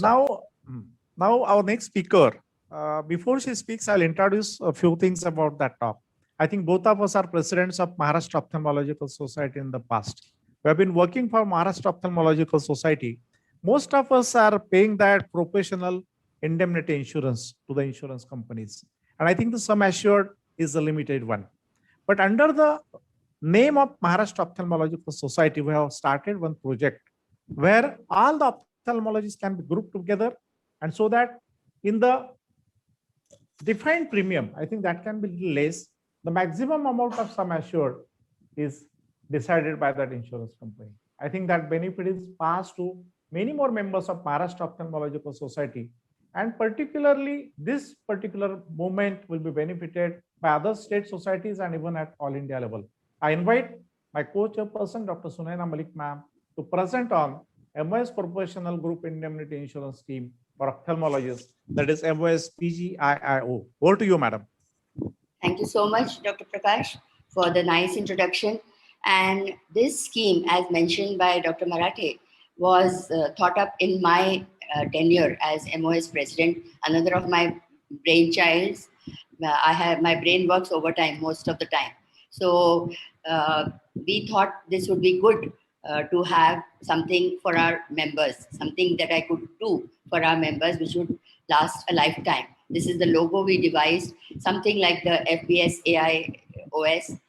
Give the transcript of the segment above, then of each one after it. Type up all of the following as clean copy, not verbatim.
Now, now our next speaker, before she speaks, I'll introduce a few things about that talk. I think both of us are presidents of Maharashtra Ophthalmological Society in the past. We have been working for Maharashtra Ophthalmological Society. Most of us are paying that professional indemnity insurance to the insurance companies. And I think the sum assured is a limited one. But under the name of Maharashtra Ophthalmological Society, we have started one project where all the ophthalmologists can be grouped together, and so that in the defined premium, I think that can be little less. The maximum amount of sum assured is decided by that insurance company. I think that benefit is passed to many more members of Maharashtra Ophthalmological Society, and particularly this particular movement will be benefited by other state societies and even at all India level. I invite my co-chairperson, Dr. Sunaina Malik ma'am, to present on MOS Professional Group Indemnity Insurance Scheme for ophthalmologists, that is MOS-PGIIO. Over to you, madam. Thank you so much, Dr. Prakash, for the nice introduction. And this scheme, as mentioned by Dr. Marathe, was thought up in my tenure as MOS president, another of my brainchilds. My brain works overtime most of the time. So we thought this would be good to have something for our members, something that I could do for our members, which would last a lifetime. This is the logo we devised, something like the FBS AIOS.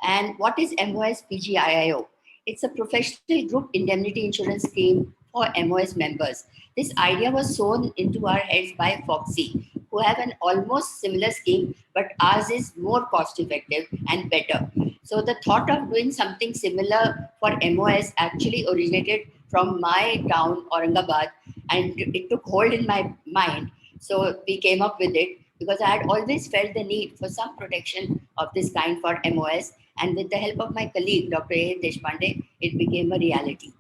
And what is MOS-PGIIO? It's a professional group indemnity insurance scheme for MOS members. This idea was sown into our heads by Foxy, who have an almost similar scheme, but ours is more cost effective and better. So the thought of doing something similar for MOS actually originated from my town, Aurangabad, and it took hold in my mind. So we came up with it because I had always felt the need for some protection of this kind for MOS. And with the help of my colleague, Dr. A. Deshpande, it became a reality.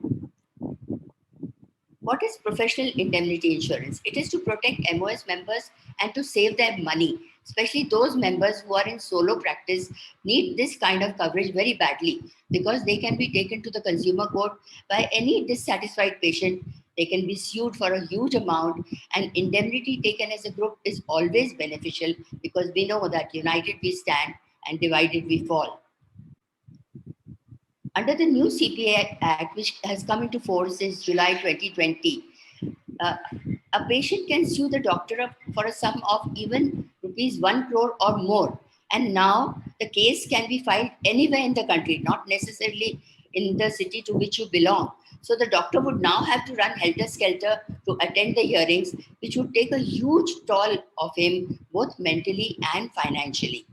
What is professional indemnity insurance? It is to protect MOS members and to save them money, especially those members who are in solo practice need this kind of coverage very badly because they can be taken to the consumer court by any dissatisfied patient. They can be sued for a huge amount, and indemnity taken as a group is always beneficial because we know that united we stand and divided we fall. Under the new CPA Act, which has come into force since July 2020, a patient can sue the doctor for a sum of even rupees 1 crore or more. And now the case can be filed anywhere in the country, not necessarily in the city to which you belong. So the doctor would now have to run helter-skelter to attend the hearings, which would take a huge toll of him, both mentally and financially.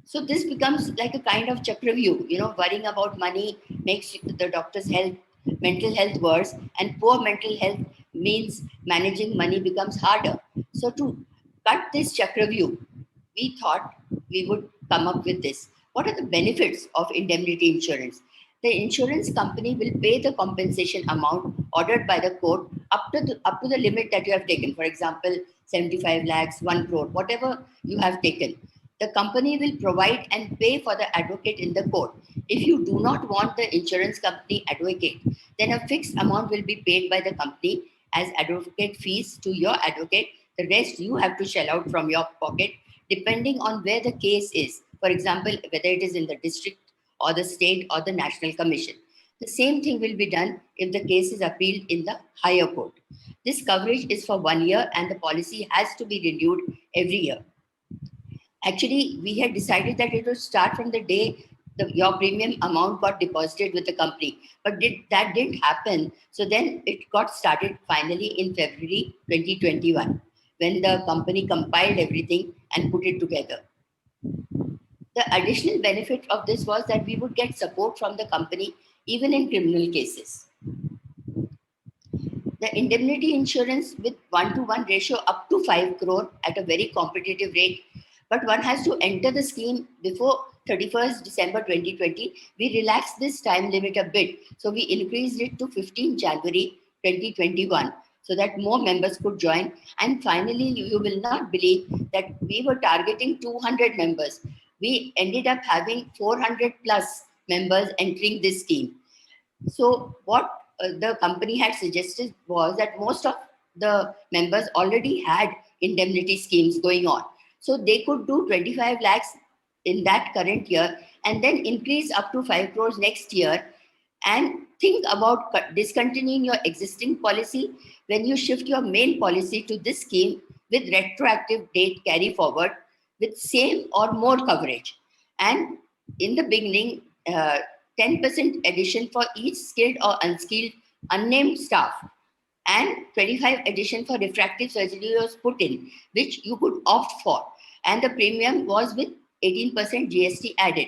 So this becomes like a kind of chakravyuh, worrying about money makes the doctor's mental health worse, and poor mental health means managing money becomes harder. So to cut this chakravyuh, we thought we would come up with this. What are the benefits of indemnity insurance? The insurance company will pay the compensation amount ordered by the court up to the limit that you have taken. For example, 75 lakhs, 1 crore, whatever you have taken. The company will provide and pay for the advocate in the court. If you do not want the insurance company advocate, then a fixed amount will be paid by the company as advocate fees to your advocate. The rest you have to shell out from your pocket, depending on where the case is. For example, whether it is in the district or the state or the national commission. The same thing will be done if the case is appealed in the higher court. This coverage is for 1 year and the policy has to be renewed every year. Actually, we had decided that it would start from the day your premium amount got deposited with the company, but that didn't happen. So then it got started finally in February 2021, when the company compiled everything and put it together. The additional benefit of this was that we would get support from the company even in criminal cases. The indemnity insurance with 1-to-1 ratio up to 5 crore at a very competitive rate, but one has to enter the scheme before 31st December 2020. We relaxed this time limit a bit. So we increased it to 15 January 2021 so that more members could join. And finally, you will not believe that we were targeting 200 members. We ended up having 400 plus members entering this scheme. So what the company had suggested was that most of the members already had indemnity schemes going on. So they could do 25 lakhs in that current year and then increase up to 5 crores next year, and think about discontinuing your existing policy when you shift your main policy to this scheme with retroactive date carry forward with same or more coverage. And in the beginning, 10% addition for each skilled or unskilled unnamed staff, and 25 addition for refractive surgery was put in, which you could opt for. And the premium was with 18% GST added.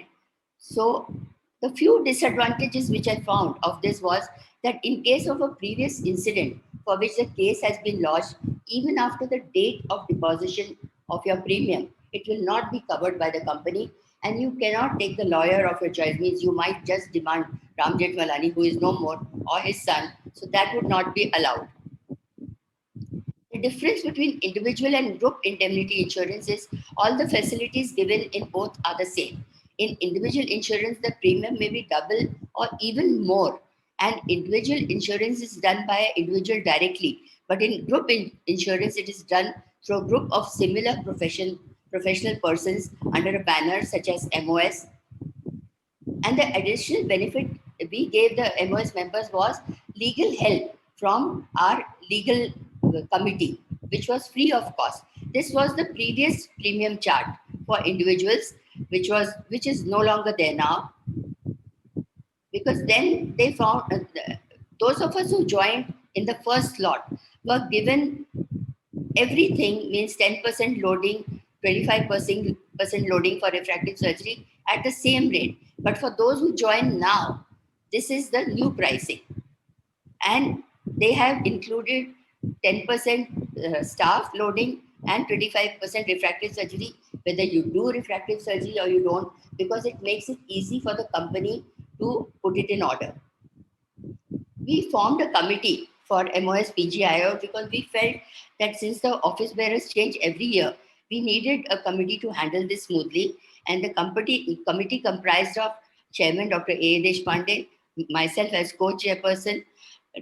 So the few disadvantages which I found of this was that in case of a previous incident for which the case has been lodged, even after the date of deposition of your premium, it will not be covered by the company, and you cannot take the lawyer of your choice. Means you might just demand Ram Jethmalani, who is no more, or his son. So that would not be allowed. The difference between individual and group indemnity insurance is all the facilities given in both are the same. In individual insurance, the premium may be double or even more, and individual insurance is done by an individual directly. But in group insurance, it is done through a group of similar professional persons under a banner such as MOS. And the additional benefit we gave the MOS members was legal help from our legal committee, which was free of cost. This was the previous premium chart for individuals, which is no longer there now, because then they found those of us who joined in the first lot were given everything, means 10% loading, 25% loading for refractive surgery at the same rate. But for those who join now, this is the new pricing. And they have included 10% staff loading and 25% refractive surgery, whether you do refractive surgery or you don't, because it makes it easy for the company to put it in order. We formed a committee for MOS-PGIIO because we felt that since the office bearers change every year, we needed a committee to handle this smoothly. And the committee comprised of Chairman Dr. A. Deshpande, myself as co-chairperson,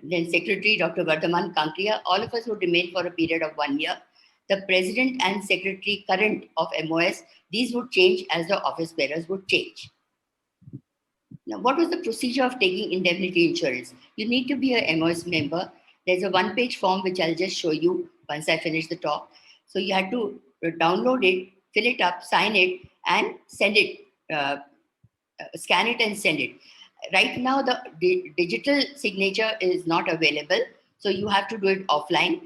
then Secretary Dr. Vardhaman Kankriya. All of us would remain for a period of 1 year. The President and Secretary current of MOS, these would change as the office bearers would change. Now, what was the procedure of taking indemnity insurance? You need to be a MOS member. There's a one-page form which I'll just show you once I finish the talk. So you had to download it, fill it up, sign it, and send it, scan it and send it. Right now, the digital signature is not available, so you have to do it offline.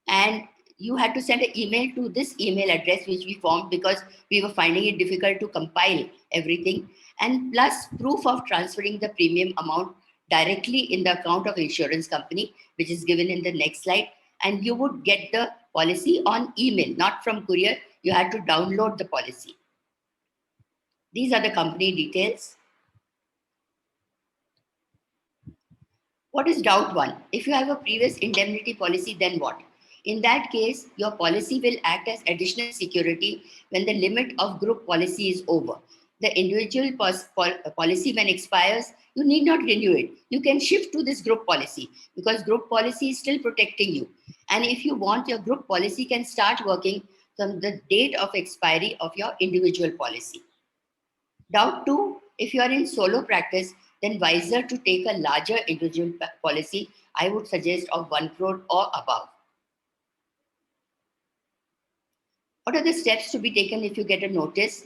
And you had to send an email to this email address which we formed because we were finding it difficult to compile everything, and plus proof of transferring the premium amount directly in the account of insurance company, which is given in the next slide. And you would get the policy on email, not from courier. You had to download the policy. These are the company details. What is doubt one? If you have a previous indemnity policy, then what? In that case, your policy will act as additional security when the limit of group policy is over. The individual policy, when expires, you need not renew it. You can shift to this group policy because group policy is still protecting you. And if you want, your group policy can start working from the date of expiry of your individual policy. Doubt two, if you are in solo practice, then wiser to take a larger individual policy, I would suggest of 1 crore or above. What are the steps to be taken if you get a notice?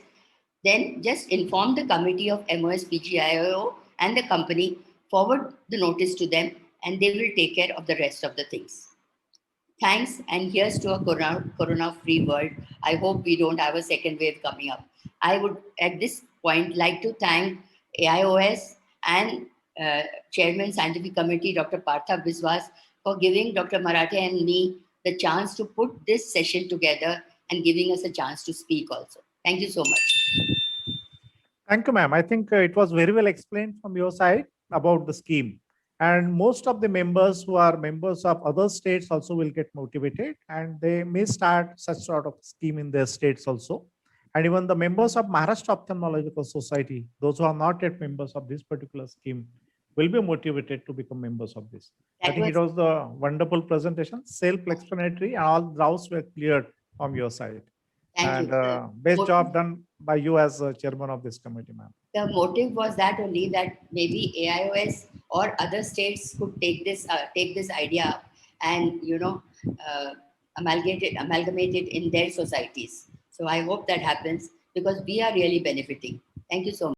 Then just inform the committee of MOS-PGIIO and the company, forward the notice to them, and they will take care of the rest of the things. Thanks, and here's to a corona-free world. I hope we don't have a second wave coming up. I would, at this point, like to thank AIOS and Chairman Scientific Committee, Dr. Partha Biswas, for giving Dr. Marathe and me the chance to put this session together and giving us a chance to speak also. Thank you so much. Thank you, ma'am. I think it was very well explained from your side about the scheme. And most of the members who are members of other states also will get motivated, and they may start such sort of scheme in their states also. And even the members of Maharashtra Ophthalmological Society, those who are not yet members of this particular scheme, will be motivated to become members of this. I That think it was the wonderful presentation, self-explanatory, and all doubts were cleared from your side. Thank And you. best job done by you as chairman of this committee, ma'am. The motive was that only, that maybe AIOS or other states could take this idea up and amalgamate it in their societies. So I hope that happens, because we are really benefiting. Thank you so much.